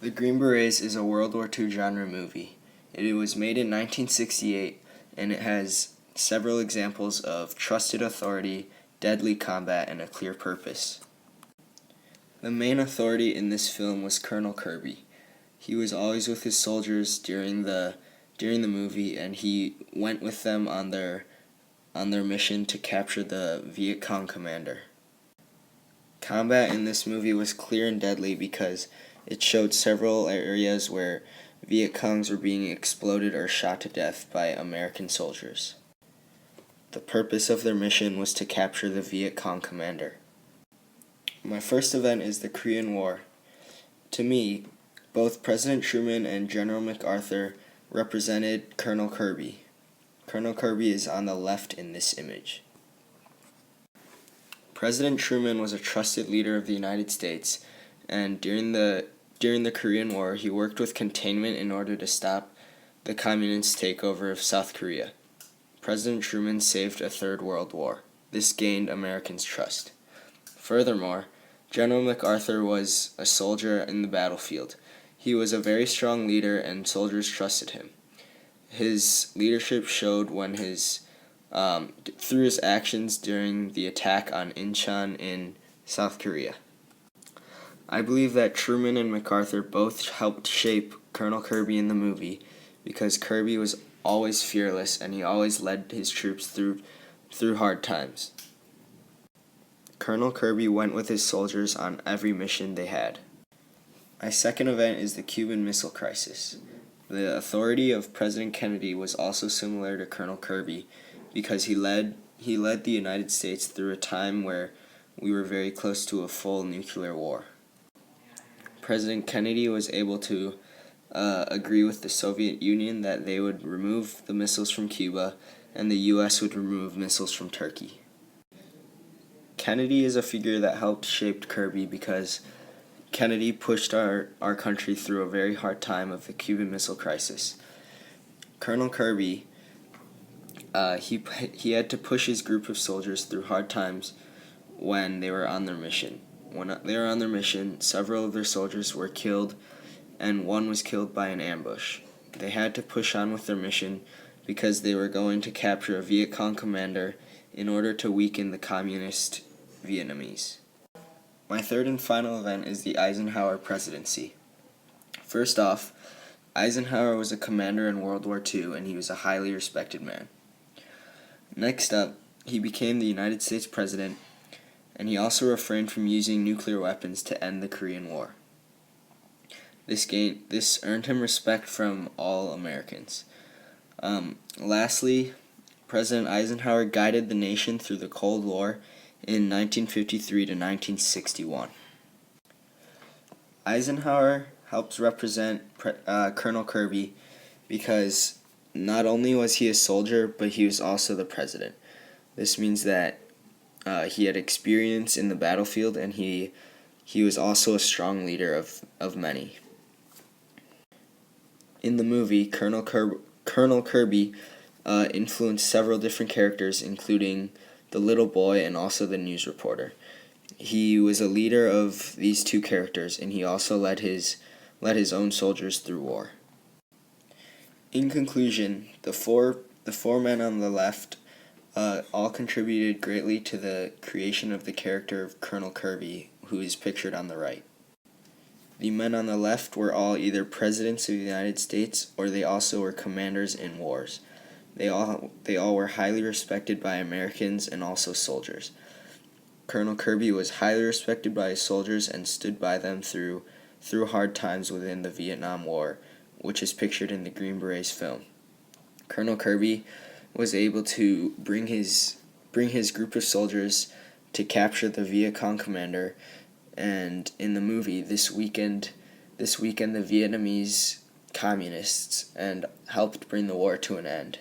The Green Berets is a World War II genre movie. It was made in 1968, and it has several examples of trusted authority, deadly combat, and a clear purpose. The main authority in this film was Colonel Kirby. He was always with his soldiers during the movie, and he went with them on their mission to capture the Viet Cong commander. Combat in this movie was clear and deadly because it showed several areas where Viet Congs were being exploded or shot to death by American soldiers. The purpose of their mission was to capture the Viet Cong commander. My first event is the Korean War. To me, both President Truman and General MacArthur represented Colonel Kirby. Colonel Kirby is on the left in this image. President Truman was a trusted leader of the United States, and during the Korean War, he worked with containment in order to stop the communist takeover of South Korea. President Truman saved a third world war. This gained Americans' trust. Furthermore, General MacArthur was a soldier in the battlefield. He was a very strong leader, and soldiers trusted him. His leadership showed when through his actions during the attack on Incheon in South Korea. I believe that Truman and MacArthur both helped shape Colonel Kirby in the movie because Kirby was always fearless and he always led his troops through hard times. Colonel Kirby went with his soldiers on every mission they had. My second event is the Cuban Missile Crisis. The authority of President Kennedy was also similar to Colonel Kirby because he led the United States through a time where we were very close to a full nuclear war. President Kennedy was able to agree with the Soviet Union that they would remove the missiles from Cuba and the U.S. would remove missiles from Turkey. Kennedy is a figure that helped shape Kirby because Kennedy pushed our country through a very hard time of the Cuban Missile Crisis. Colonel Kirby, he had to push his group of soldiers through hard times when they were on their mission. When they were on their mission, several of their soldiers were killed, and one was killed by an ambush. They had to push on with their mission because they were going to capture a Viet Cong commander in order to weaken the communist Vietnamese. My third and final event is the Eisenhower presidency. First off, Eisenhower was a commander in World War II, and he was a highly respected man. Next up, he became the United States president, and he also refrained from using nuclear weapons to end the Korean War. This earned him respect from all Americans. Lastly, President Eisenhower guided the nation through the Cold War in 1953 to 1961. Eisenhower helps represent Colonel Kirby because not only was he a soldier, but he was also the president. This means that he had experience in the battlefield, and he was also a strong leader of many. In the movie, Colonel Kirby influenced several different characters, including the little boy and also the news reporter. He was a leader of these two characters, and he also led his own soldiers through war. In conclusion, the four men on the left all contributed greatly to the creation of the character of Colonel Kirby, who is pictured on the right. The men on the left were all either presidents of the United States, or they also were commanders in wars. They all were highly respected by Americans and also soldiers. Colonel Kirby was highly respected by his soldiers and stood by them through hard times within the Vietnam War, which is pictured in the Green Berets film. Colonel Kirby was able to bring his group of soldiers to capture the Viet Cong commander, and in the movie this weakened the Vietnamese communists and helped bring the war to an end.